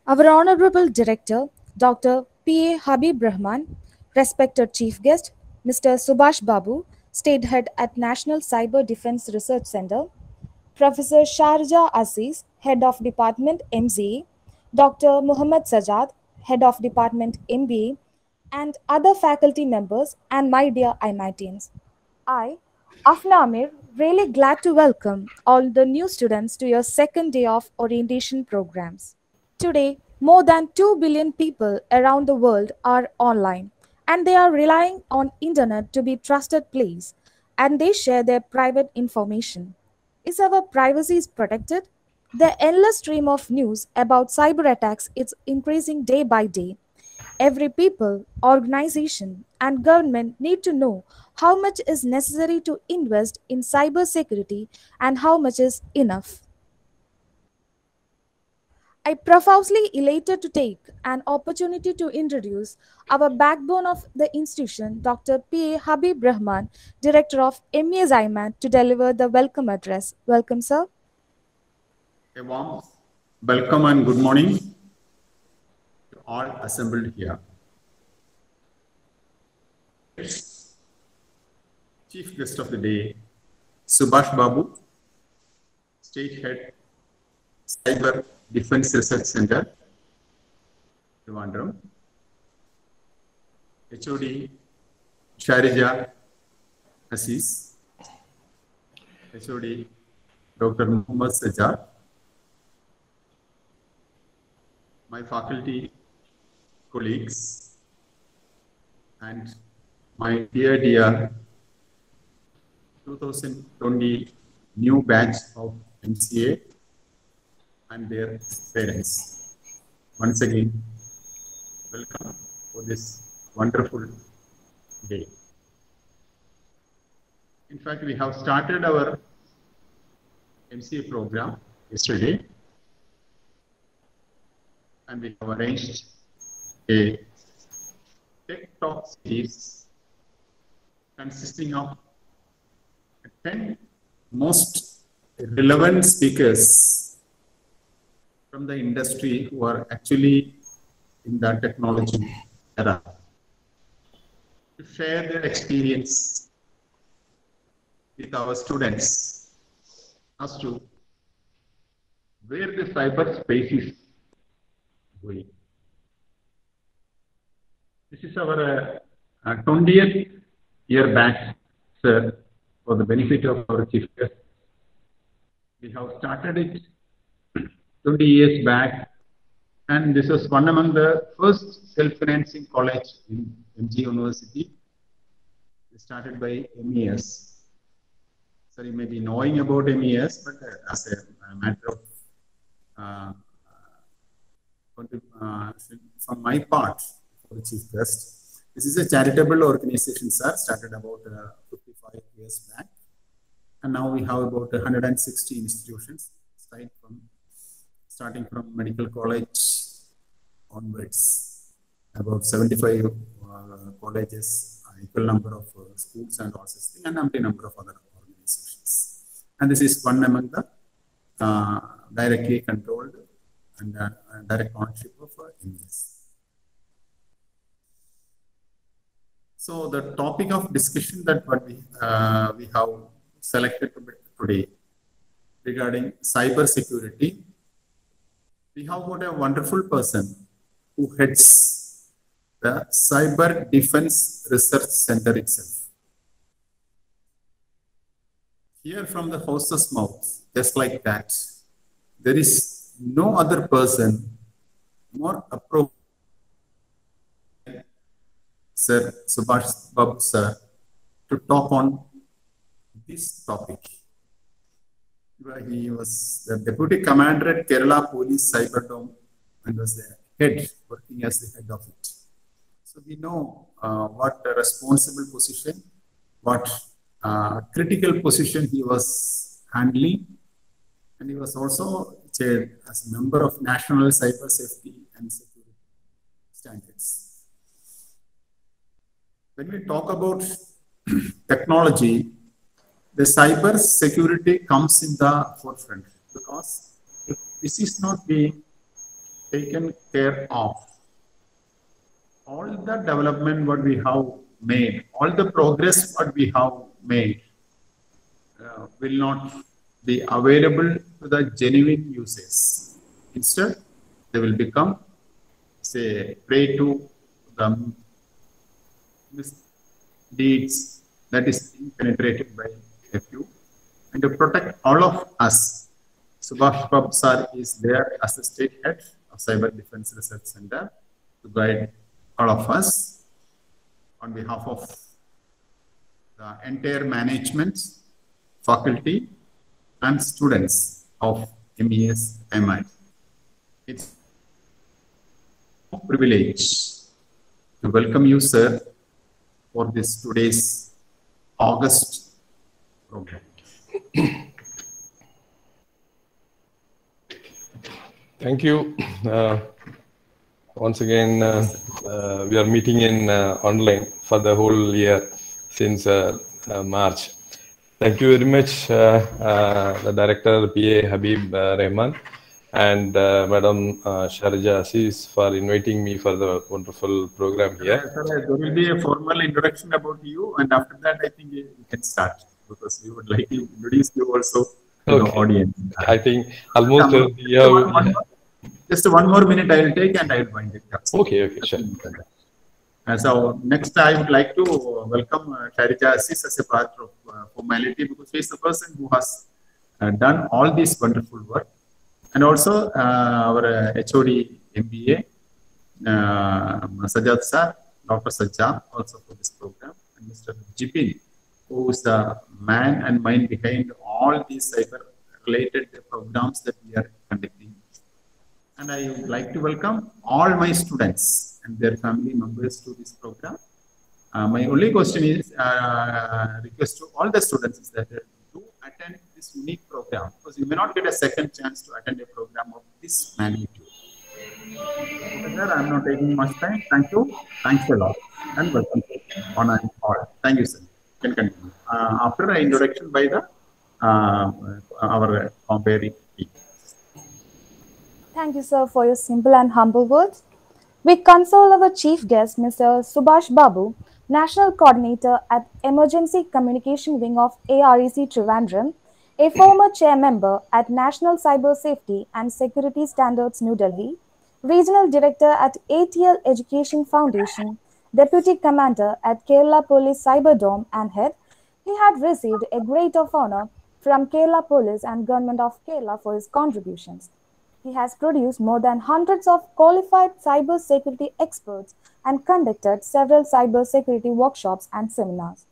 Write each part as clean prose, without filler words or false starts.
Our Honorable Director, Dr. P.A. Habib Rahman, respected Chief Guest, Mr. Subhash Babu, State Head at National Cyber Defense Research Center, Professor Sharjah Aziz, Head of Department MZA, Dr. Muhammad Sajad, Head of Department MBA, and other faculty members, and my dear IMITians. I, Afna Amir, really glad to welcome all the new students to your second day of orientation programs. Today, more than 2 billion people around the world are online and they are relying on internet to be trusted place and they share their private information. Is our privacy protected? The endless stream of news about cyber attacks is increasing day by day. Every people, organization, and government need to know how much is necessary to invest in cyber security and how much is enough. I profusely elated to take an opportunity to introduce our backbone of the institution, Dr. P.A. Habib Rahman, Director of MES IMAT, to deliver the welcome address. Welcome, sir. A warm welcome and good morning to all assembled here. Chief guest of the day, Subhash Babu, State Head, Cyber Defense Research Center, Trivandrum. HOD, Sharjah Aziz, HOD, Dr. Muhammad Sajad, my faculty colleagues, and my dear 2020 new batch of MCA and their parents. Once again, welcome for this wonderful day. In fact, we have started our MCA program yesterday, and we have arranged a Tech Talk series consisting of 10 most relevant speakers from the industry who are actually in the technology era to share their experience with our students as to where the cyberspace is going. This is our 20th year back, sir, for the benefit of our chief guest. We have started it 20 years back, and this was one among the first self-financing college in MG University, started by MES. So you may be knowing about MES, but as a matter of from my part, for the chief guest, this is a charitable organization, sir, started about 55 years back. And now we have about 160 institutions, starting from medical college onwards, about 75 colleges, equal number of schools and all such things, and empty number of other organizations. And this is one among the directly controlled and direct ownership of MES. So the topic of discussion that what we have selected today regarding cyber security, we have got a wonderful person who heads the Cyber Defense Research Center itself. Here from the horse's mouth, just like that, there is no other person more appropriate, Sir Subhash Babu, sir, to talk on this topic. He was the Deputy Commander at Kerala Police Cyber Dome and was the head, working as the head of it. So we know what a responsible position, what critical position he was handling, and he was also chaired as a member of National Cyber Safety and Security Standards. When we talk about technology, the cyber security comes in the forefront, because if this is not being taken care of, all the development what we have made, all the progress what we have made will not be available to the genuine users. Instead, they will become, say, prey to the misdeeds that is being penetrated by a few. And to protect all of us, Subhash Babu sir is there as the state head of Cyber Defense Research Center to guide all of us on behalf of the entire management, faculty, and students of MES MI. It's a privilege to welcome you, sir, for this today's August program. Thank you. Once again, we are meeting in online for the whole year since March. Thank you very much, the Director PA Habib Rahman and Madam Sharja Aziz for inviting me for the wonderful program here. There will be a formal introduction about you, and after that, I think we can start, because we would like to introduce you also to the audience. I think almost just one more minute I will take and I will wind it up. Okay, sure. So next I would like to welcome Sharja Aziz as a part of formality, because she is the person who has done all this wonderful work. And also our HOD MBA, Sajjad sir, Dr. Sajjad, also for this program, and Mr. Jipin, who is the man and mind behind all these cyber-related programs that we are conducting. And I would like to welcome all my students and their family members to this program. My only question is, request to all the students is that do attend this unique program, because you may not get a second chance to attend a program of this magnitude. Sir, I am not taking much time. Thank you. Thanks a lot. And welcome on and all. Thank you, sir. You can continue. After an introduction by the our comparing team. Thank you, sir, for your simple and humble words. We console our chief guest, Mr. Subhash Babu, National Coordinator at Emergency Communication Wing of AREC Trivandrum, a former chair member at National Cyber Safety and Security Standards New Delhi, Regional Director at ATL Education Foundation, Deputy Commander at Kerala Police Cyber Dome and Head. He had received a grade of honor from Kerala Police and Government of Kerala for his contributions. He has produced more than hundreds of qualified cyber security experts and conducted several cyber security workshops and seminars.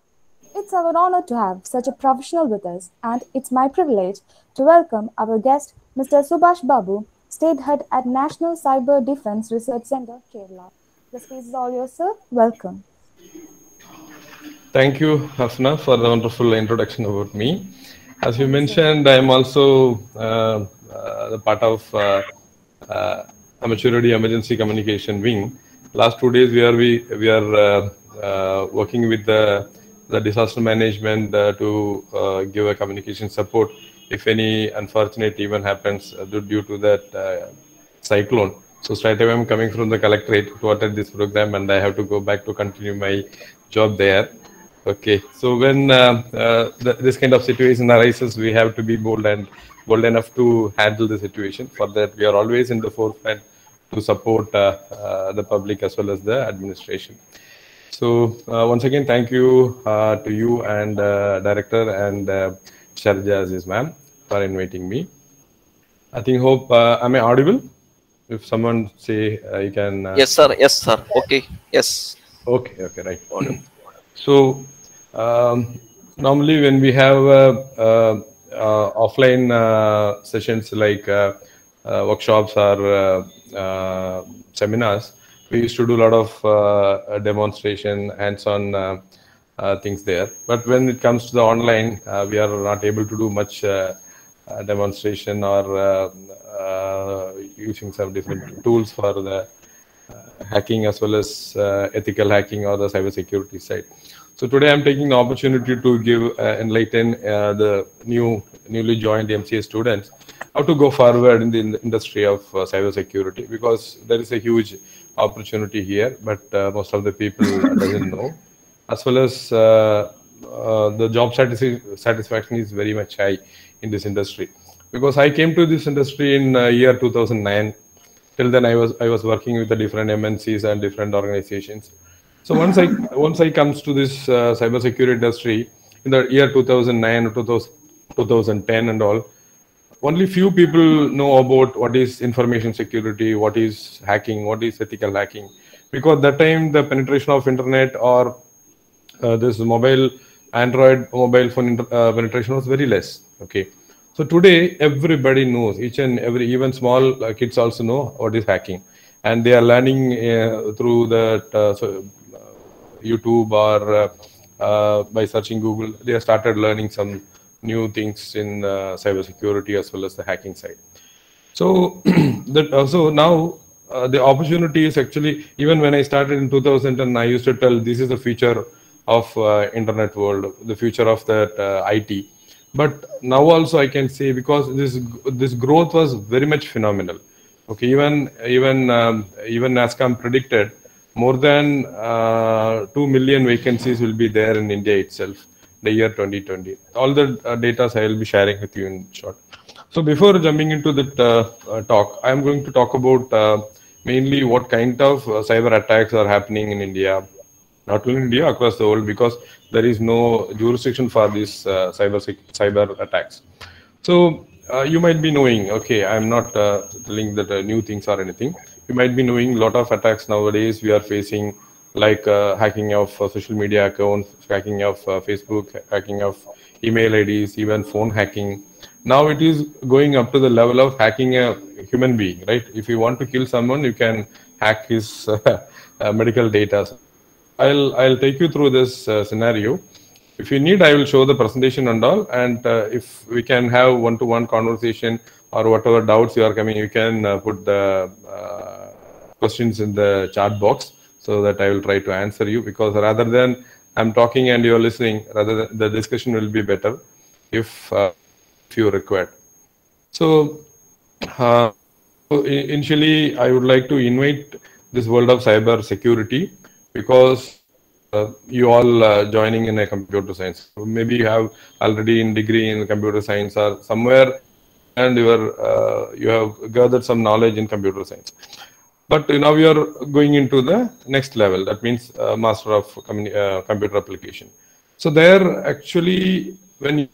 It's our honor to have such a professional with us, and it's my privilege to welcome our guest, Mr. Subhash Babu, State Head at National Cyber Defense Research Center, Kerala. The space is all yours, sir. Welcome. Thank you, Hafna, for the wonderful introduction about me. As you mentioned, I am also the part of Amateur Emergency Communication Wing. Last 2 days, we are working with the disaster management to give a communication support if any unfortunate event happens due to that cyclone. So straight away, I'm coming from the collectorate to attend this program, and I have to go back to continue my job there. Okay, so when this kind of situation arises, we have to be bold enough to handle the situation. For that, we are always in the forefront to support the public as well as the administration. So once again, thank you to you and Director and Sharja Aziz ma'am for inviting me. I hope, am I audible? If someone say you can... Yes, sir. Yes, sir. Okay. Yes. Okay, right. So normally when we have offline sessions like workshops or seminars, we used to do a lot of demonstration, hands-on things there. But when it comes to the online, we are not able to do much demonstration or using some different tools for the hacking as well as ethical hacking or the cyber security side. So today I'm taking the opportunity to give enlighten the newly joined MCA students how to go forward in the industry of cybersecurity, because there is a huge opportunity here, but most of the people doesn't know. As well as the job satisfaction is very much high in this industry, because I came to this industry in year 2009. Till then I was working with the different MNCs and different organizations. So once I comes to this cybersecurity industry in the year 2009 or 2010 and all, only few people know about what is information security, what is hacking, what is ethical hacking, because that time the penetration of internet or this Android mobile phone penetration was very less. Okay, so today everybody knows, each and every, even small kids also know what is hacking, and they are learning through the YouTube or by searching Google. They have started learning some new things in cybersecurity as well as the hacking side. So that also now the opportunity is actually, even when I started in 2010, I used to tell this is the future of internet world, the future of that IT. But now also I can say, because this growth was very much phenomenal. Okay, even NASCOM predicted more than 2 million vacancies will be there in India itself the year 2020. All the data I will be sharing with you in short. So before jumping into the talk, I am going to talk about mainly what kind of cyber attacks are happening in India, not only in India, across the world, because there is no jurisdiction for these cyber attacks. So you might be knowing, okay, I'm not telling that new things or anything. You might be knowing a lot of attacks nowadays we are facing, like hacking of social media accounts, hacking of Facebook, hacking of email IDs, even phone hacking. Now it is going up to the level of hacking a human being, right? If you want to kill someone, you can hack his medical data. I'll take you through this scenario. If you need, I will show the presentation and all. And if we can have one-to-one conversation or whatever doubts you are coming, you can put the questions in the chat box so that I will try to answer you. Because rather than I'm talking and you're listening, rather than the discussion will be better if you require. So initially, I would like to invite this world of cyber security, because you all joining in a computer science. Maybe you have already in degree in computer science or somewhere, and you have gathered some knowledge in computer science. But now you are going into the next level. That means master of computer application. So there, actually, when you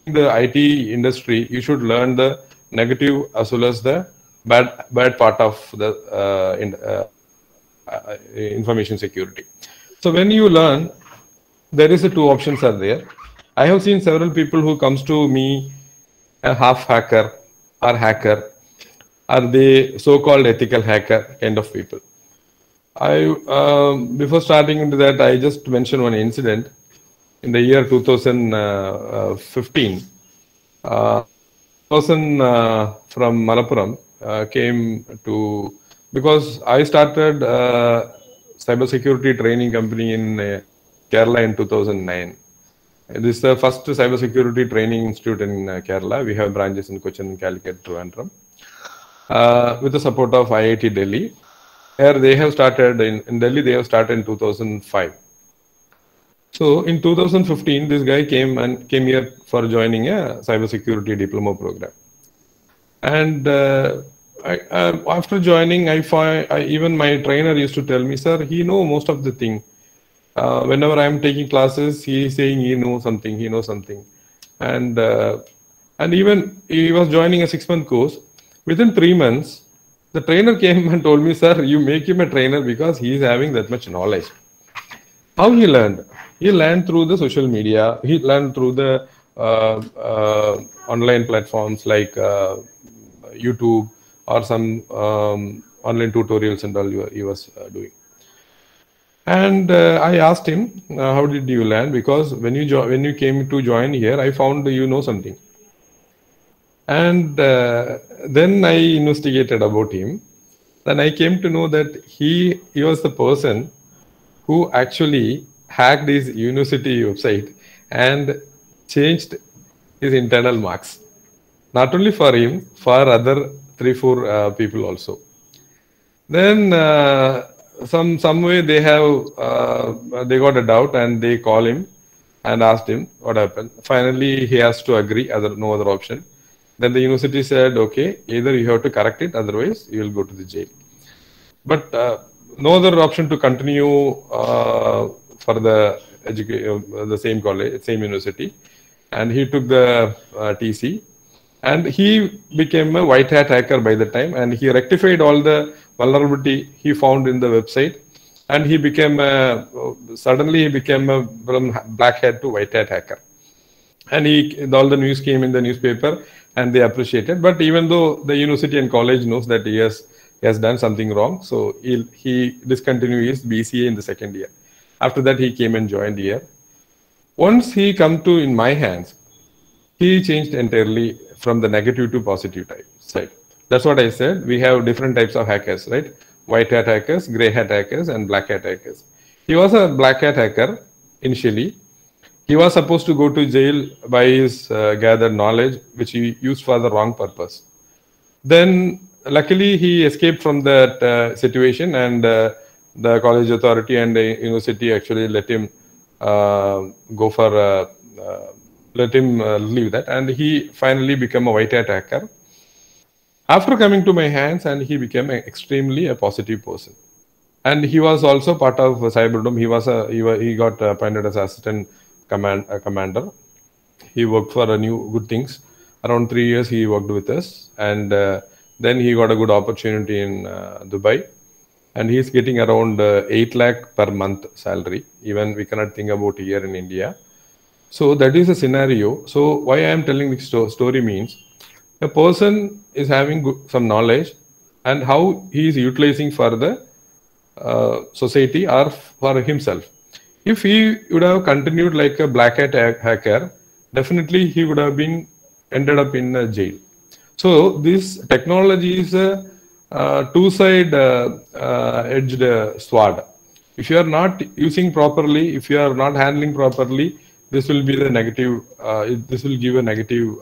in the IT industry, you should learn the negative as well as the bad part of the information security. So when you learn, there is two options are there. I have seen several people who comes to me, a half hacker or hacker, are they so-called ethical hacker kind of people. Before starting into that, I just mentioned one incident. In the year 2015, a person from Malappuram came to, because I started cybersecurity training company in Kerala in 2009. This is the first cybersecurity training institute in Kerala. We have branches in Cochin, Calicut, Trivandrum. With the support of IIT Delhi. Here they have started, in Delhi they have started in 2005. So in 2015, this guy came here for joining a cybersecurity diploma program. And after joining, even my trainer used to tell me, sir, he knows most of the thing. Whenever I am taking classes, he is saying he knows something. And even he was joining a 6-month course. Within 3 months, the trainer came and told me, sir, you make him a trainer because he is having that much knowledge. How he learned? He learned through the social media. He learned through the online platforms like YouTube or some online tutorials and all he was doing. And I asked him, how did you learn? Because when you came to join here, I found you know something. And then I investigated about him. Then I came to know that he was the person who actually hacked his university website and changed his internal marks. Not only for him, for other 3, 4 people also. Then some way they got a doubt and they call him and asked him what happened. Finally, he has to agree. No other option. Then the university said, okay, either you have to correct it, otherwise you will go to the jail. But no other option to continue for the same college, same university, and he took the TC, and he became a white hat hacker by the time, and he rectified all the vulnerability he found in the website, and suddenly he became a from black hat to white hat hacker. And all the news came in the newspaper and they appreciated. But even though the university and college knows that he has done something wrong, so he discontinued his BCA in the second year. After that, he came and joined here. Once he come to in my hands, he changed entirely from the negative to positive side. That's what I said. We have different types of hackers, right? White hat hackers, gray hat hackers, and black hat hackers. He was a black hat hacker initially. He was supposed to go to jail by his gathered knowledge, which he used for the wrong purpose. Then, luckily, he escaped from that situation, and the college authority and the university actually let him leave that, and he finally became a white hat hacker. After coming to my hands, and he became extremely a positive person. And he was also part of Cyberdome. He got appointed as assistant commander. He worked for good things. Around 3 years he worked with us, and then he got a good opportunity in Dubai, and he's getting around 8 lakh per month salary. Even we cannot think about here in India. So that is a scenario. So why I am telling this story means a person is having some knowledge and how he is utilizing for the society or for himself. If he would have continued like a black hat hacker, definitely he would have ended up in a jail. So this technology is a two-side edged sword. If you are not using properly, if you are not handling properly, this will be the negative. This will give a negative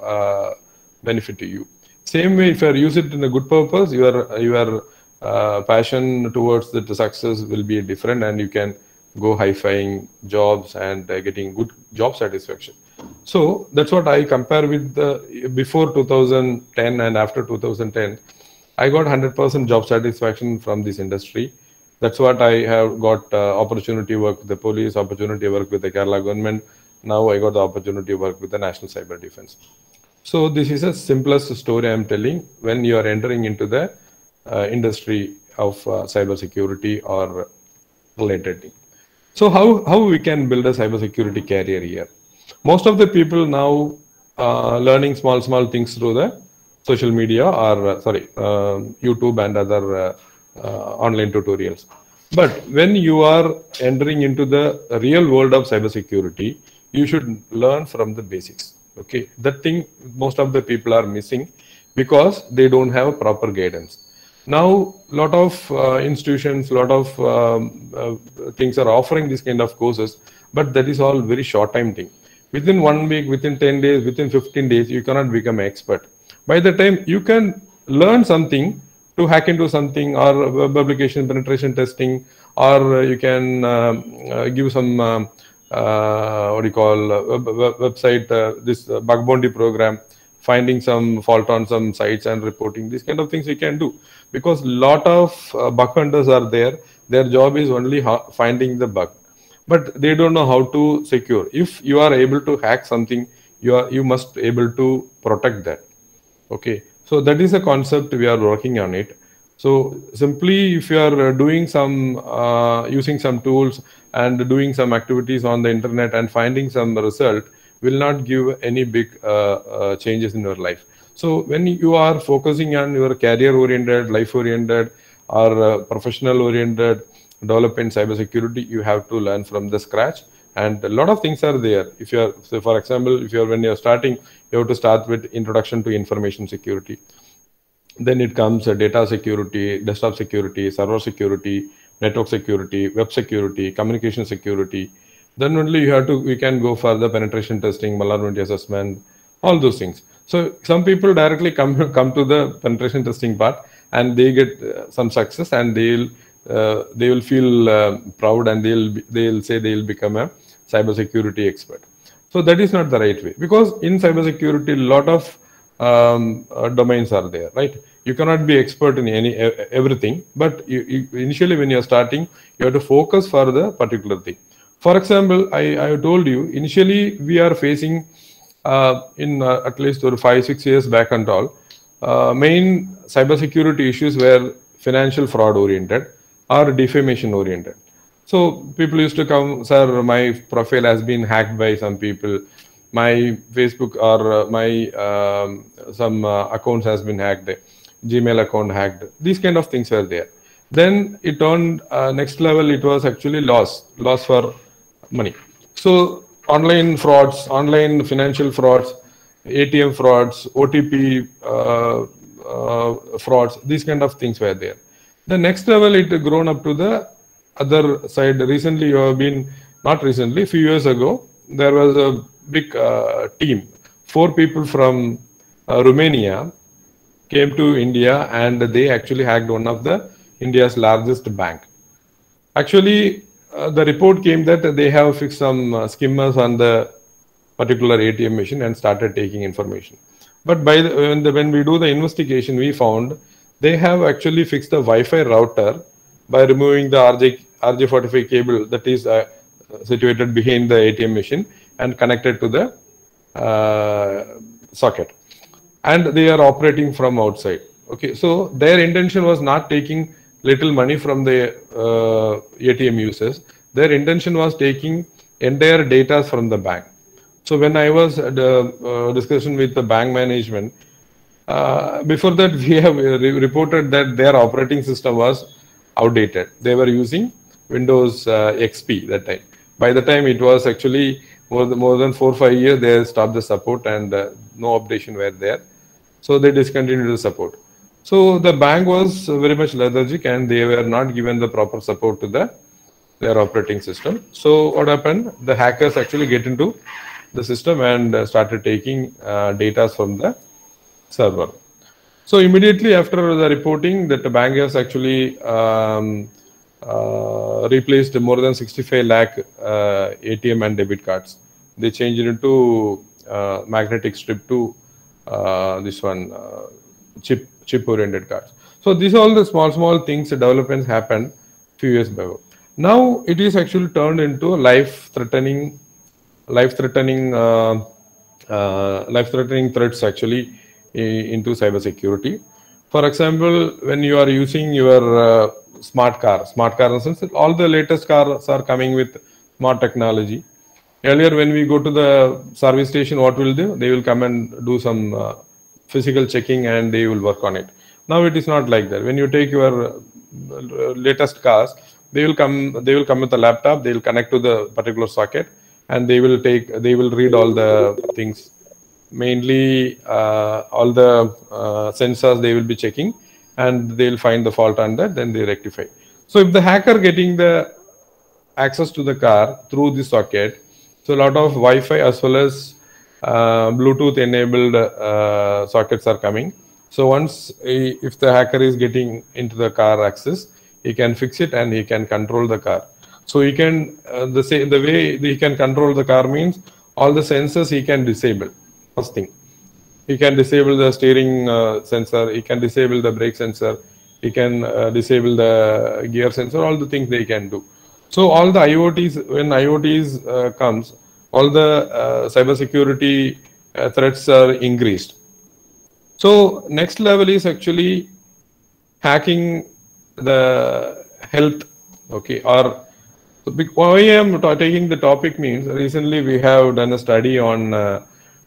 benefit to you. Same way, if you use it in a good purpose, your passion towards the success will be different, and you can go high-fiving jobs and getting good job satisfaction. So that's what I compare with before 2010 and after 2010. I got 100% job satisfaction from this industry. That's what I have got opportunity to work with the police, opportunity to work with the Kerala government. Now I got the opportunity to work with the National Cyber Defense. So this is the simplest story I'm telling when you are entering into the industry of cyber security or related thing. So how we can build a cybersecurity career here? Most of the people now learning small things through the social media or YouTube and other online tutorials. But when you are entering into the real world of cybersecurity, you should learn from the basics. Okay, that thing most of the people are missing because they don't have proper guidance. Now, lot of institutions, lot of things are offering this kind of courses, but that is all very short time thing. Within 1 week, within 10 days, within 15 days, you cannot become an expert. By the time you can learn something to hack into something or web application penetration testing, or you can give some website, this bug bounty program, finding some fault on some sites and reporting, these kind of things we can do. Because lot of bug hunters are there. Their job is only finding the bug, but they don't know how to secure. If you are able to hack something, you must able to protect that. Okay, so that is a concept we are working on it. So simply, if you are doing some using some tools and doing some activities on the internet and finding some result, will not give any big changes in your life. So when you are focusing on your career-oriented, life-oriented, or professional-oriented development cybersecurity, you have to learn from the scratch. And a lot of things are there. If you are, so for example, when you're starting, you have to start with introduction to information security. Then it comes data security, desktop security, server security, network security, web security, communication security. then only we can go for the penetration testing, vulnerability assessment, all those things. So some people directly come to the penetration testing part, and they get some success, and they will feel proud, and they'll say they'll become a cybersecurity expert. So that is not the right way, because in cybersecurity, a lot of domains are there, right? You cannot be expert in everything, but initially when you're starting, you have to focus for the particular thing. For example, I told you, initially we are facing at least 5-6 years back and all, main cybersecurity issues were financial fraud oriented or defamation oriented. So people used to come, sir, my profile has been hacked by some people, my Facebook or my some accounts has been hacked, Gmail account hacked. These kind of things were there. Then it turned next level. It was actually loss for money. So online frauds, online financial frauds, ATM frauds, OTP frauds, these kind of things were there. The next level, it grown up to the other side. Recently, you have been, not recently, a few years ago, there was a big team, 4 people from Romania came to India, and they actually hacked one of the India's largest bank. Actually, the report came that they have fixed some skimmers on the particular ATM machine and started taking information. But when we do the investigation, we found they have actually fixed the Wi-Fi router by removing the RJ45 cable that is situated behind the ATM machine and connected to the socket. And they are operating from outside. Okay, so their intention was not taking little money from the ATM users. Their intention was taking entire data from the bank. So when I was at the discussion with the bank management, before that we have reported that their operating system was outdated. They were using Windows XP that time. By the time it was actually more than 4 or 5 years, they stopped the support, and no updation were there. So they discontinued the support. So the bank was very much lethargic, and they were not given the proper support to their operating system. So what happened? The hackers actually get into the system and started taking data from the server. So immediately after the reporting, that the bank has actually replaced more than 65 lakh ATM and debit cards. They changed it into magnetic strip to this one chip oriented cards. So these are all the small things, the developments happened few years ago. Now it is actually turned into life-threatening threats actually into cybersecurity. For example, when you are using your smart car in the sense, all the latest cars are coming with smart technology. Earlier, when we go to the service station, what will do? They will come and do some physical checking, and they will work on it. Now it is not like that. When you take your latest cars, they will come with a laptop. They will connect to the particular socket, and they will read all the things. Mainly, all the sensors they will be checking, and they will find the fault on that. Then they rectify. So if the hacker getting the access to the car through the socket, so a lot of Wi-Fi as well as Bluetooth enabled sockets are coming. So once if the hacker is getting into the car access, he can fix it and he can control the car. So he can the way he can control the car means all the sensors he can disable. First thing, he can disable the steering sensor, he can disable the brake sensor, he can disable the gear sensor, all the things they can do. So all the IoTs, when IoTs comes, all the cybersecurity threats are increased. So next level is actually hacking the health. Okay, or why I am taking the topic means recently we have done a study on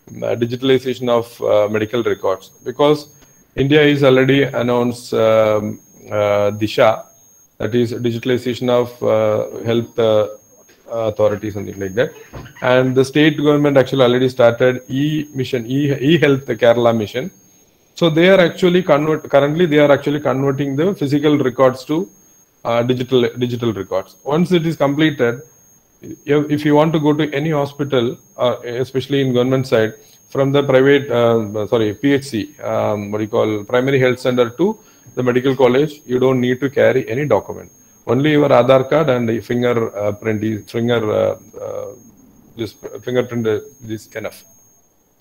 digitalization of medical records, because India is already announced Disha, that is digitalization of health authorities, something like that. And the state government actually already started e-mission, e-health Kerala mission. So they are actually currently they are actually converting the physical records to digital records. Once it is completed, if you want to go to any hospital, especially in government side, from the private, PHC, what do you call, primary health center to the medical college, you don't need to carry any document. Only your Aadhaar card and the fingerprint is enough.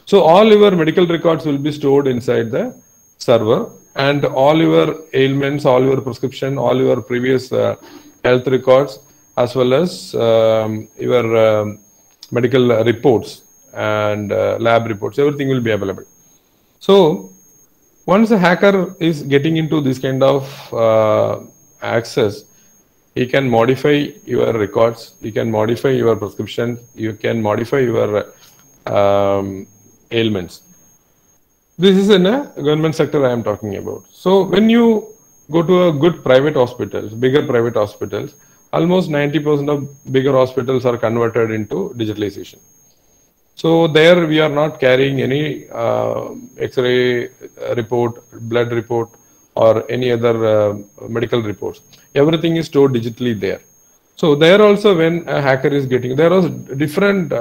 So all your medical records will be stored inside the server, and all your ailments, all your prescription, all your previous health records, as well as your medical reports and lab reports, everything will be available. So once a hacker is getting into this kind of access, he can modify your records, you can modify your prescription, you can modify your ailments. This is in a government sector I am talking about. So when you go to a good private hospitals, bigger private hospitals, almost 90% of bigger hospitals are converted into digitalization. So there we are not carrying any X-ray report, blood report, or any other medical reports. Everything is stored digitally there. So there also, when a hacker is getting, there are different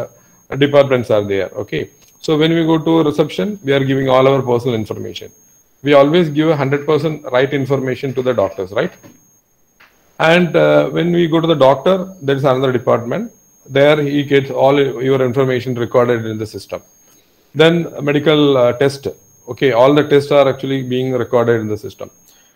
departments are there. Okay. So when we go to reception, we are giving all our personal information. We always give 100% right information to the doctors, right? And when we go to the doctor, there is another department. There he gets all your information recorded in the system. Then a medical test. Okay, all the tests are actually being recorded in the system.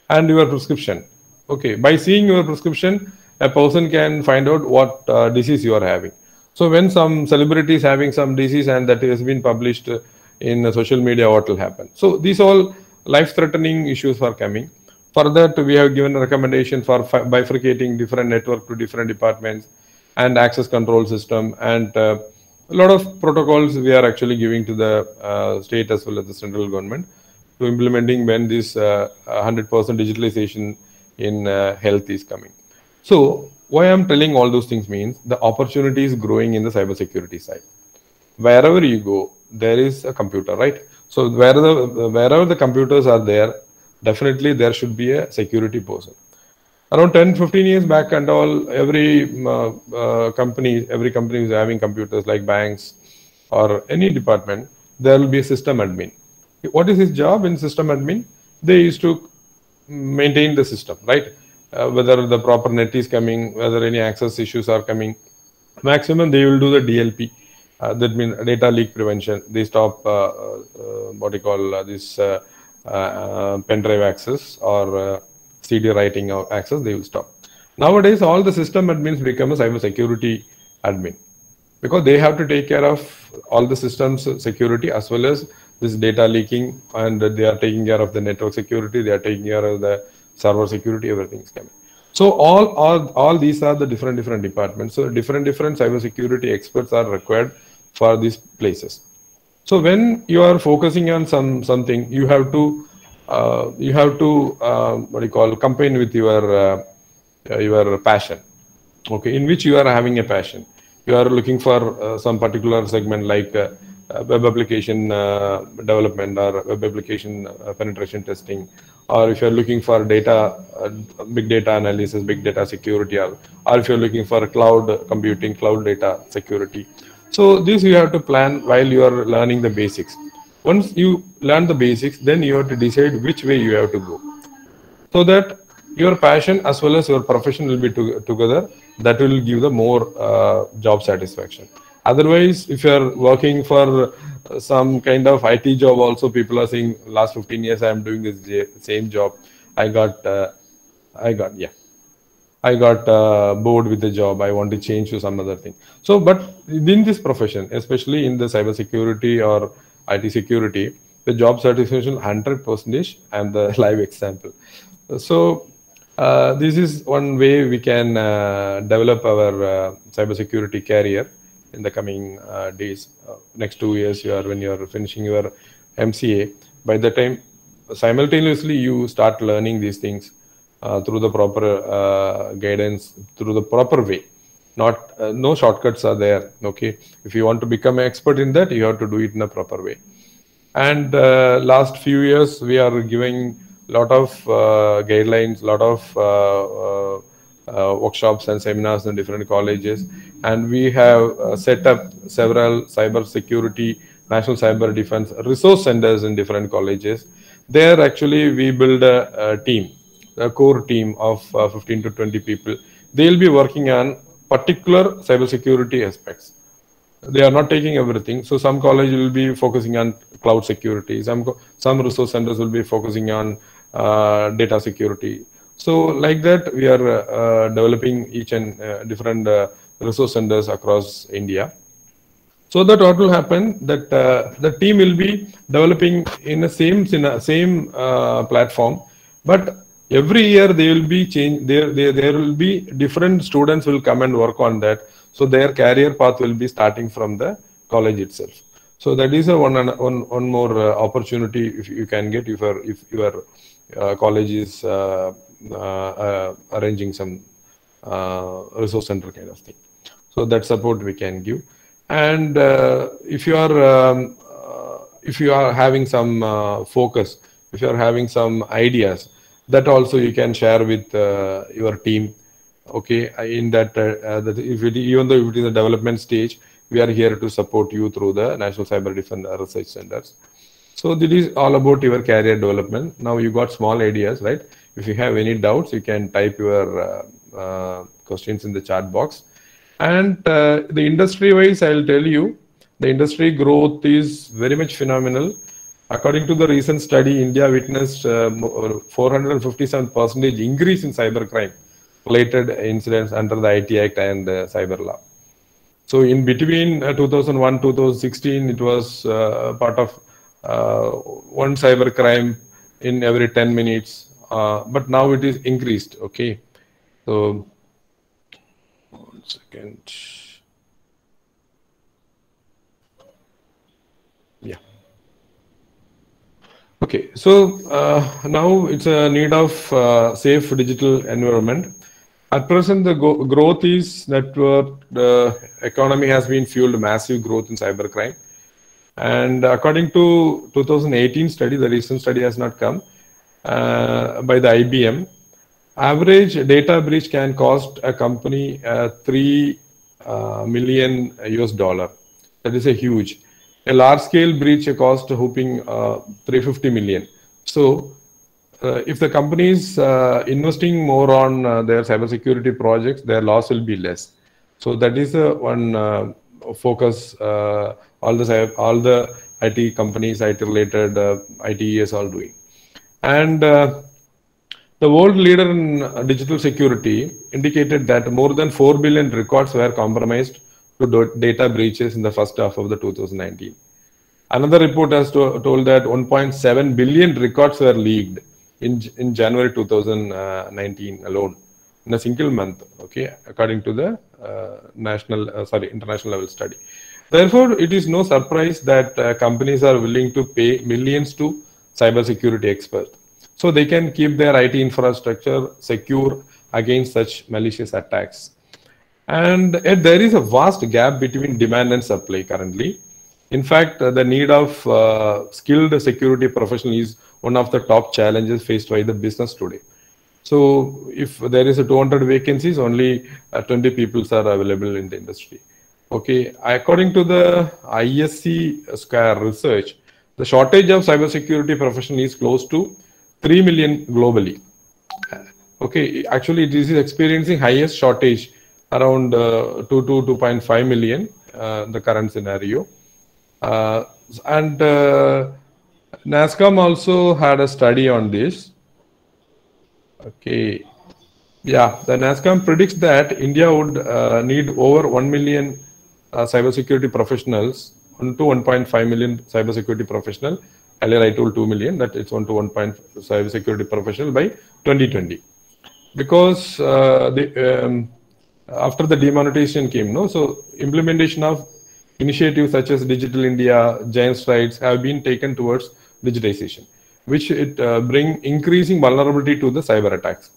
And your prescription. Okay, by seeing your prescription, a person can find out what disease you are having. So when some celebrity is having some disease and that has been published in social media, what will happen? So these all life-threatening issues are coming. For that, we have given a recommendation for bifurcating different network to different departments and access control system, and a lot of protocols we are actually giving to the state as well as the central government to implementing when this 100% digitalization in health is coming. So why I'm telling all those things means the opportunity is growing in the cybersecurity side. Wherever you go, there is a computer, right? So wherever the computers are there, definitely there should be a security person. Around 10-15 years back and all, every company is having computers, like banks or any department, there will be a system admin. What is his job in system admin? They used to maintain the system, right? Whether the proper net is coming, whether any access issues are coming. Maximum they will do the DLP, that means data leak prevention. They stop what you call this pen drive access or CD writing access, they will stop. Nowadays, all the system admins become a cybersecurity admin, because they have to take care of all the systems security as well as this data leaking, and they are taking care of the network security, they are taking care of the server security, everything is coming. So all these are the different departments. So different cybersecurity experts are required for these places. So when you are focusing on something, you have to what you call, combine with your passion. Okay, in which you are having a passion. You are looking for some particular segment like web application development or web application penetration testing, or if you're looking for data, big data analysis, big data security, or if you're looking for cloud computing, cloud data security. So this you have to plan while you are learning the basics. Once you learn the basics, then you have to decide which way you have to go, so that your passion as well as your profession will be together. That will give the more job satisfaction. Otherwise, if you are working for some kind of IT job, also people are saying last 15 years I am doing this same job. I got bored with the job. I want to change to some other thing. So, but in this profession, especially in the cybersecurity or IT security, the job satisfaction 100%. I am the live example. So this is one way we can develop our cybersecurity career in the coming days. Next 2 years, when you are finishing your MCA, by the time simultaneously you start learning these things through the proper guidance, through the proper way. Not no shortcuts are there. Okay, if you want to become an expert in that, you have to do it in a proper way. And last few years, we are giving lot of guidelines, lot of workshops and seminars in different colleges, and we have set up several cyber security, national cyber defense resource centers in different colleges. There, actually, we build a team, a core team of 15 to 20 people. They'll be working on particular cybersecurity aspects. They are not taking everything. So some college will be focusing on cloud security. Some resource centers will be focusing on data security. So like that, we are developing each and different resource centers across India. So that what will happen, that the team will be developing in the same platform, but every year they will be there will be different students will come and work on that. So their career path will be starting from the college itself. So that is a one more opportunity if you can get if your college is arranging some resource center kind of thing. So that support we can give. And if you are having some focus, if you are having some ideas, that also you can share with your team. Okay, in that even though it is a development stage, we are here to support you through the National Cyber Defense Research Centers. So this is all about your career development. Now you got small ideas, right? If you have any doubts, you can type your questions in the chat box. And the industry-wise, I'll tell you, the industry growth is very much phenomenal. According to the recent study, India witnessed 457% increase in cybercrime related incidents under the IT Act and cyber law. So in between 2001 2016, it was part of one cybercrime in every 10 minutes, but now it is increased. Okay, so 1 second. Yeah. Okay, so now it's a need of safe digital environment. At present, the growth is network. The economy has been fueled massive growth in cybercrime. And according to 2018 study, the recent study has not come, by the IBM, average data breach can cost a company $3 million US. That is a huge. A large-scale breach cost whooping 350 million. So if the company is investing more on their cybersecurity projects, their loss will be less. So that is one focus all the IT companies, IT-related ITES are doing. And the world leader in digital security indicated that more than 4 billion records were compromised to data breaches in the first half of the 2019. Another report has told that 1.7 billion records were leaked in January 2019 alone, in a single month, okay, according to the international level study. Therefore, it is no surprise that companies are willing to pay millions to cybersecurity experts, so they can keep their IT infrastructure secure against such malicious attacks. And yet there is a vast gap between demand and supply currently. In fact, the need of skilled security professionals is one of the top challenges faced by the business today. So if there is a 200 vacancies, only 20 people are available in the industry. Okay, according to the ISC Square research, the shortage of cybersecurity professionals is close to 3 million globally. Okay, actually this is experiencing highest shortage, around 2 to 2.5 million, the current scenario. And NASSCOM also had a study on this. Okay, yeah, the NASSCOM predicts that India would need over 1 million cybersecurity professionals, 1 to 1.5 million cybersecurity professional. Earlier I told 2 million, that it's 1 to 1. Cybersecurity professional by 2020, because after the demonetization came, so implementation of initiatives such as Digital India, giant strides have been taken towards digitization, which it bring increasing vulnerability to the cyber attacks.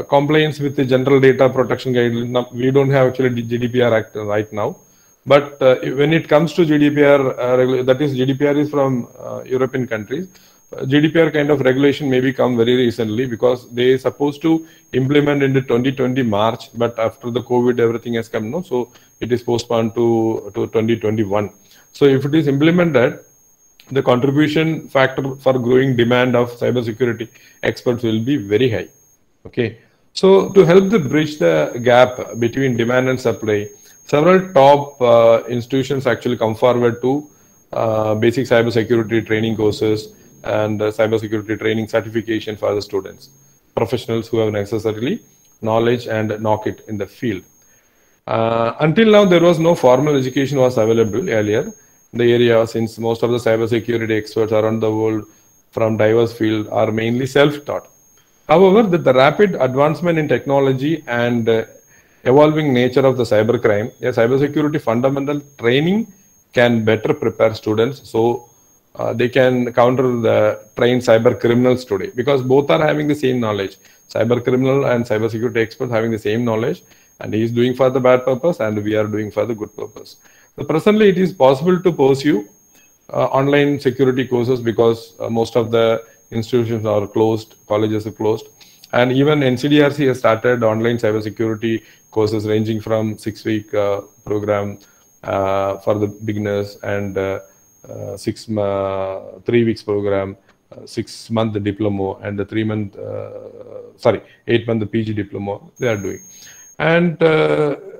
Compliance with the General Data Protection Guidelines, we don't have actually GDPR Act right now, but when it comes to GDPR, that is GDPR is from European countries. GDPR kind of regulation maybe come very recently because they supposed to implement in the 2020 March, but after the COVID, everything has come, no? So it is postponed to 2021. So if it is implemented, the contribution factor for growing demand of cybersecurity experts will be very high. Okay. So to help the bridge the gap between demand and supply, several top institutions actually come forward to basic cybersecurity training courses and cybersecurity training certification for the students, professionals who have necessarily knowledge and knock it in the field. Until now, there was no formal education was available earlier in the area, since most of the cybersecurity experts around the world from diverse fields are mainly self-taught. However, the rapid advancement in technology and evolving nature of the cybercrime, a cybersecurity fundamental training can better prepare students so they can counter the trained cyber criminals today, because both are having the same knowledge. Cyber criminal and cybersecurity experts having the same knowledge, and he is doing for the bad purpose and we are doing for the good purpose. So presently, it is possible to pursue online security courses because most of the institutions are closed, colleges are closed, and even NCDRC has started online cybersecurity courses ranging from 6-week program for the beginners and 3 weeks program, 6-month diploma, and the 8-month PG diploma they are doing. And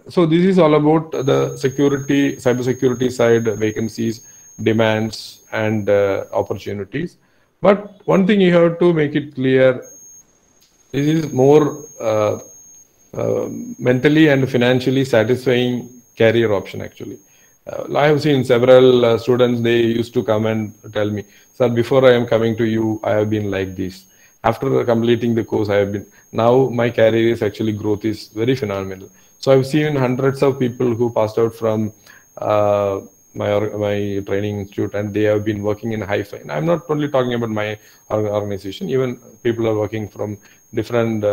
so this is all about the cybersecurity side vacancies, demands, and opportunities. But one thing you have to make it clear, this is more mentally and financially satisfying career option actually. I have seen several students, they used to come and tell me, sir, before I am coming to you, I have been like this. After completing the course, I have been, now my career is actually growth is very phenomenal. So I've seen hundreds of people who passed out from my training institute, and they have been working in high-fi. And I'm not only talking about my organization, even people are working from different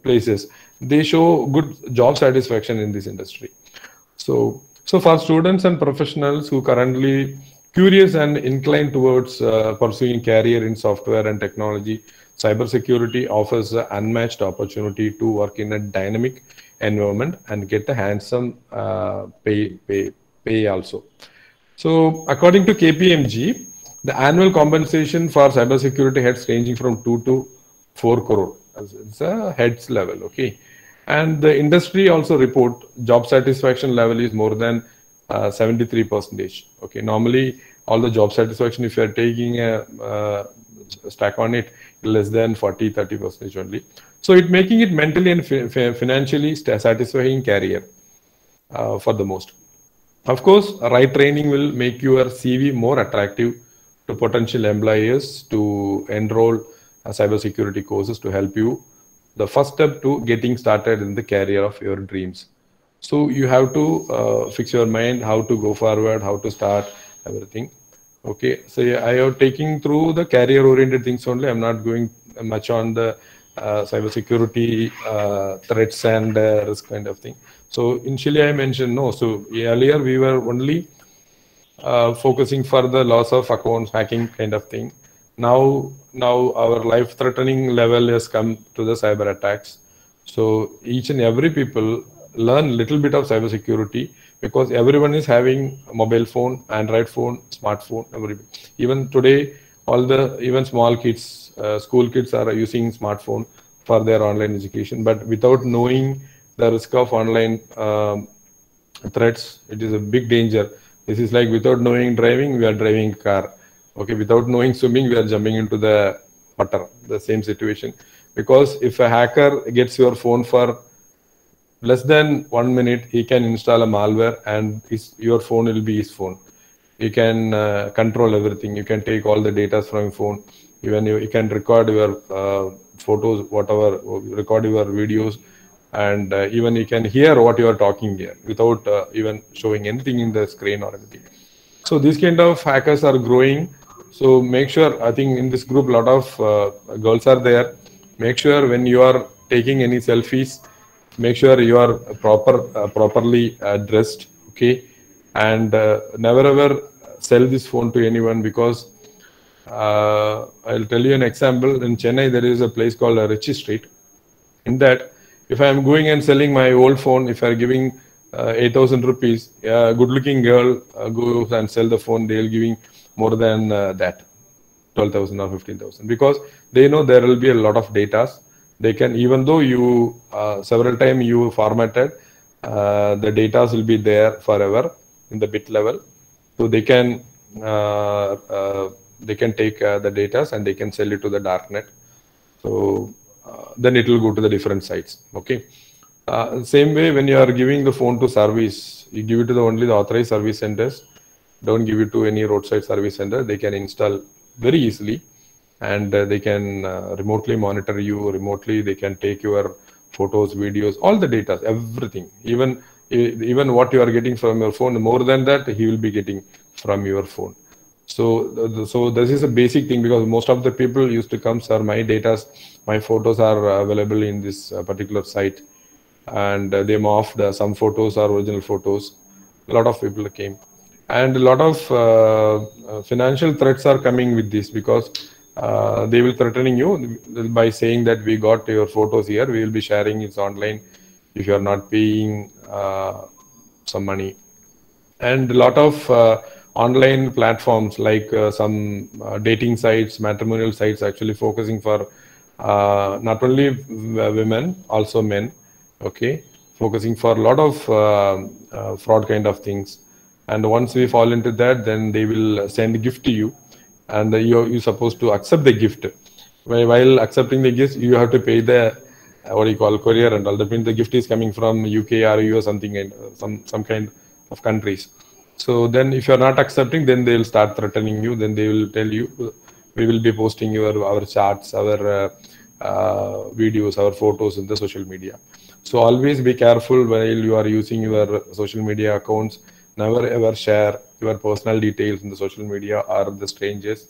places. They show good job satisfaction in this industry. So for students and professionals who currently curious and inclined towards pursuing career in software and technology, cybersecurity offers an unmatched opportunity to work in a dynamic environment and get a handsome pay also. So according to KPMG, the annual compensation for cybersecurity heads ranging from 2 to 4 crore. It's a heads level, okay. And the industry also report job satisfaction level is more than 73%. Okay, normally all the job satisfaction, if you are taking a stack on it, less than 40-30% only. So it making it mentally and financially satisfying career for the most. Of course, right training will make your CV more attractive to potential employers to enroll cybersecurity courses to help you the first step to getting started in the career of your dreams. So you have to fix your mind how to go forward, how to start everything. Okay, so I am taking through the career oriented things only. I'm not going much on the cybersecurity threats and risk kind of thing. So initially I mentioned no. So earlier we were only focusing for the loss of accounts, hacking kind of thing. Now our life-threatening level has come to the cyber attacks. So each and every people learn a little bit of cybersecurity because everyone is having a mobile phone, Android phone, smartphone. Even today, even small kids, school kids are using smartphone for their online education. But without knowing the risk of online threats, it is a big danger. This is like without knowing driving, we are driving a car. Okay, without knowing swimming, we are jumping into the water, the same situation. Because if a hacker gets your phone for less than 1 minute, he can install a malware and your phone will be his phone. You can control everything. You can take all the data from your phone. Even you can record your photos, whatever, record your videos, and even you can hear what you are talking here without even showing anything in the screen or anything. So these kind of hackers are growing. So make sure, I think in this group, a lot of girls are there. Make sure when you are taking any selfies, make sure you are properly dressed, okay? And never ever sell this phone to anyone because I'll tell you an example. In Chennai, there is a place called Richie Street. In that, if I am going and selling my old phone, if I are giving 8,000 rupees, a good-looking girl goes and sell the phone, they'll giving more than that, 12,000 or 15,000, because they know there will be a lot of data. They can, even though you several times you formatted, the data will be there forever in the bit level, so they can take the data and they can sell it to the darknet. So then it will go to the different sites. Okay. Same way, when you are giving the phone to service, you give it to only the authorized service centers. Don't give it to any roadside service center. They can install very easily, and they can remotely monitor you. Remotely, they can take your photos, videos, all the data, everything. Even what you are getting from your phone, more than that, he will be getting from your phone. So this is a basic thing, because most of the people used to come, sir, my data, my photos are available in this particular site, and they morphed some photos are original photos. A lot of people came, and a lot of financial threats are coming with this, because they will threatening you by saying that we got your photos here, we will be sharing it online if you are not paying some money. And a lot of online platforms like some dating sites, matrimonial sites, actually focusing for not only women, also men. Okay, focusing for a lot of fraud kind of things. And once we fall into that, then they will send a gift to you, and you're supposed to accept the gift. While accepting the gift, you have to pay the what do you call courier and all. That means the gift is coming from UK or US, something, and some kind of countries. So then, if you're not accepting, then they will start threatening you. Then they will tell you, we will be posting our charts, our videos, our photos in the social media. So always be careful while you are using your social media accounts. Never ever share your personal details in the social media or the strangers.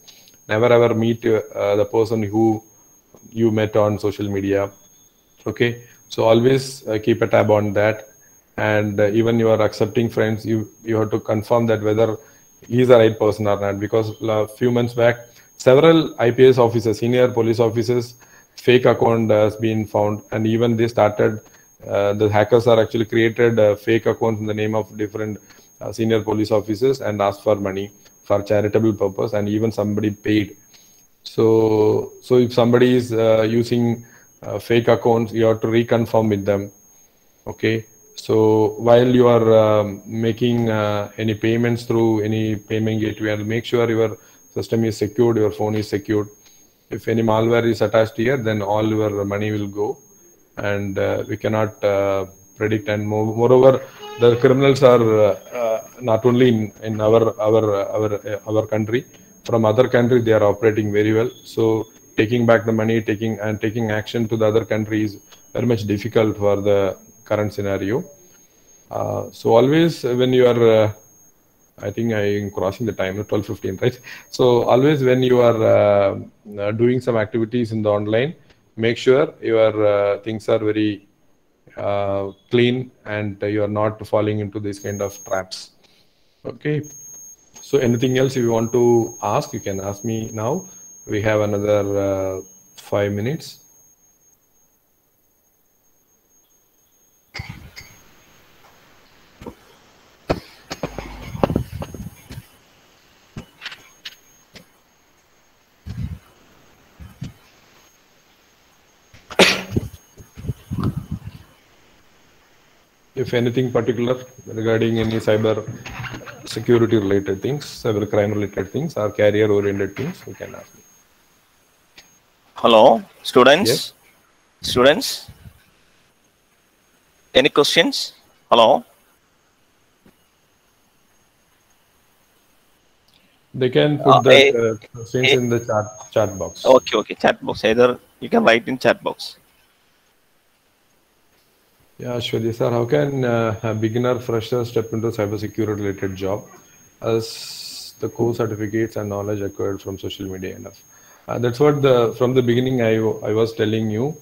Never ever meet the person who you met on social media. Okay, so always keep a tab on that. And even you are accepting friends, you have to confirm that whether he is the right person or not, because a few months back, several IPS officers, senior police officers, fake account has been found, and even they started, the hackers are actually created fake accounts in the name of different senior police officers and asked for money for charitable purpose, and even somebody paid. So if somebody is using fake accounts, you have to reconfirm with them. Okay. So while you are making any payments through any payment gateway, make sure your system is secured, your phone is secured. If any malware is attached here, then all your money will go, and we cannot predict. And moreover, the criminals are not only in our country, from other countries they are operating very well. So taking back the money, taking action to the other country is very much difficult for the current scenario. So always when you are, I think I am crossing the time, 12:15, right? So always when you are doing some activities in the online, make sure your things are very clean, and you are not falling into this kind of traps. Okay. So anything else you want to ask, you can ask me now. We have another 5 minutes. If anything particular regarding any cyber security related things, cyber crime related things, or career oriented things, you can ask me. Hello, students. Yes. Students, any questions? Hello. They can put that questions in the chat box. Okay, chat box. Either you can write in chat box. Yeah, Ashwadi sir, how can a beginner fresher step into cybersecurity related job as the core certificates and knowledge acquired from social media enough? That's what from the beginning I was telling you,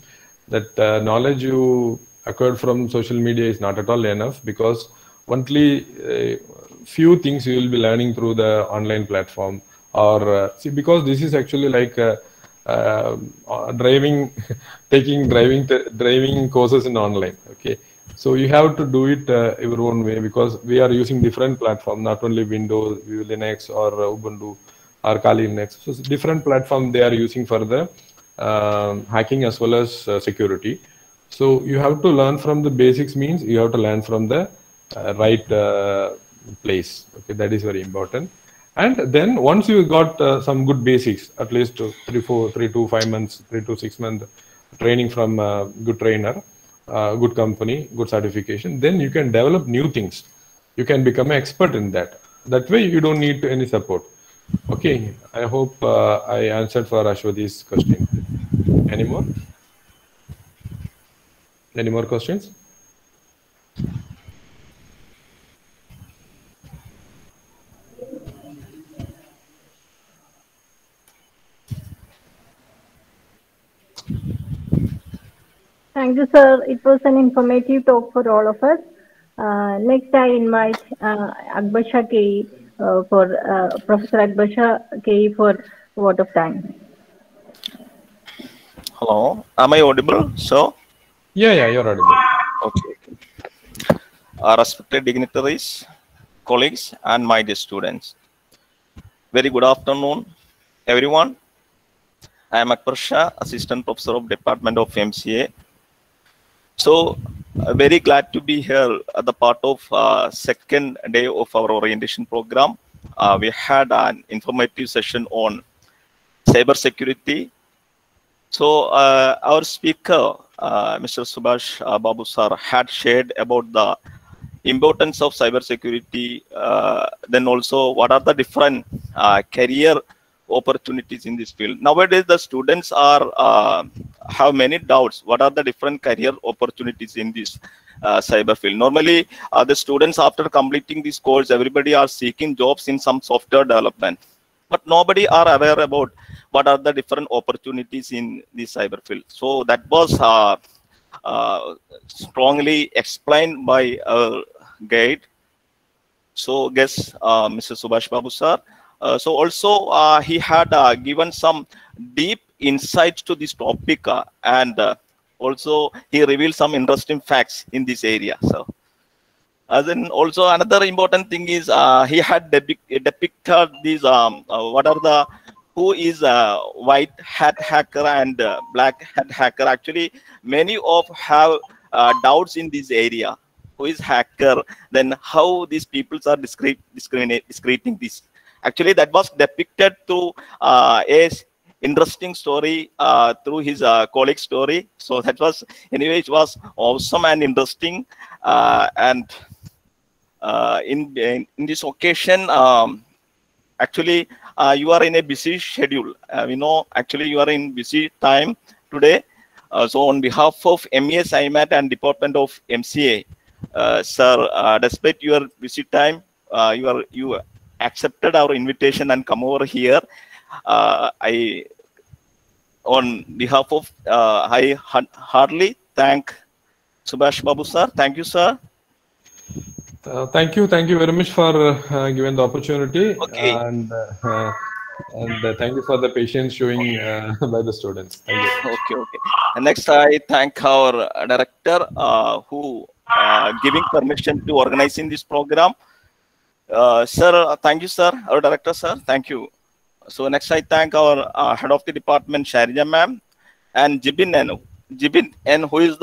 that knowledge you acquired from social media is not at all enough, because only few things you will be learning through the online platform or see, because this is actually like driving, taking driving courses in online. Okay, so you have to do it your own way, because we are using different platform, not only Windows, Linux, or Ubuntu, or Kali Linux. So different platform they are using for the hacking as well as security. So you have to learn from the basics, means you have to learn from the right place. Okay, that is very important. And then once you got some good basics, at least 3 to 5 months, 3 to 6 month training from a good trainer, good company, good certification, then you can develop new things. You can become an expert in that. That way you don't need any support. Okay, I hope I answered for Ashwati's question. Any more? Any more questions? Thank you, sir. It was an informative talk for all of us. Next, I invite Akbar Shah K for Professor Akbar Shah K for vote of thanks. Hello, am I audible? So, Yeah, you're audible. okay. Respected dignitaries, colleagues, and my dear students. Very good afternoon, everyone. I am Akbar Shah, Assistant Professor of Department of MCA. So, very glad to be here at the part of second day of our orientation program. We had an informative session on cyber security. So, our speaker, Mr. Subhash Babu sir, had shared about the importance of cybersecurity, then also what are the different career opportunities in this field. Nowadays, the students are have many doubts. What are the different career opportunities in this cyber field? Normally, the students after completing this course, everybody are seeking jobs in some software development, but nobody are aware about what are the different opportunities in the cyber field. So that was strongly explained by our guide. So guess Mr. Subhash Babu sir. So also he had given some deep insights to this topic, and also he revealed some interesting facts in this area. So then also another important thing is he had depicted these what are the who is a white hat hacker and black hat hacker. Actually, many of have doubts in this area. Who is hacker? Then how these peoples are discriminating this. Actually, that was depicted through a interesting story through his colleague story. So that was anyway, it was awesome and interesting. And in this occasion, actually, you are in a busy schedule. We know actually you are in busy time today. So on behalf of MES IMAT and Department of MCA, sir, despite your busy time, you accepted our invitation and come over here. I, on behalf of, I heartily thank Subhash Babu sir. Thank you, sir. Thank you very much for giving the opportunity, Okay. and thank you for the patience showing by the students. Thank you. Okay. And next, I thank our director who giving permission to organizing this program. Sir, thank you, sir. Our director, sir, thank you. So next, I thank our head of the department, Sharija ma'am, and Jibin N, who is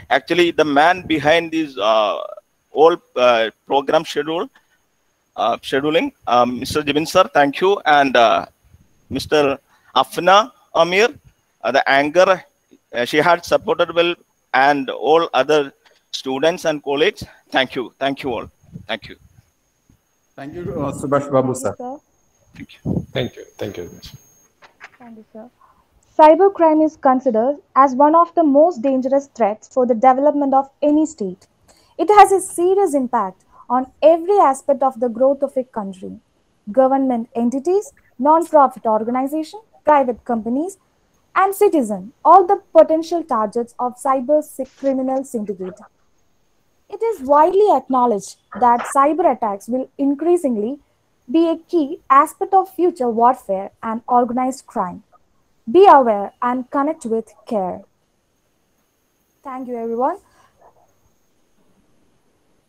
actually the man behind this whole program scheduling. Mr. Jibin sir, thank you, and Mr. Afna Amir, the anchor, she had supported well, and all other students and colleagues. Thank you all. Thank you. Thank you, Subhash Babu sir. Thank you very much. Thank you, sir. Cybercrime is considered as one of the most dangerous threats for the development of any state. It has a serious impact on every aspect of the growth of a country. Government entities, non-profit organizations, private companies, and citizens, all the potential targets of cyber criminal syndicate. It is widely acknowledged that cyber attacks will increasingly be a key aspect of future warfare and organized crime. Be aware and connect with care. Thank you, everyone.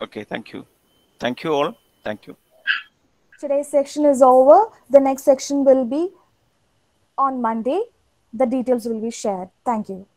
Okay, thank you. Thank you all. Thank you. Today's section is over. The next section will be on Monday. The details will be shared. Thank you.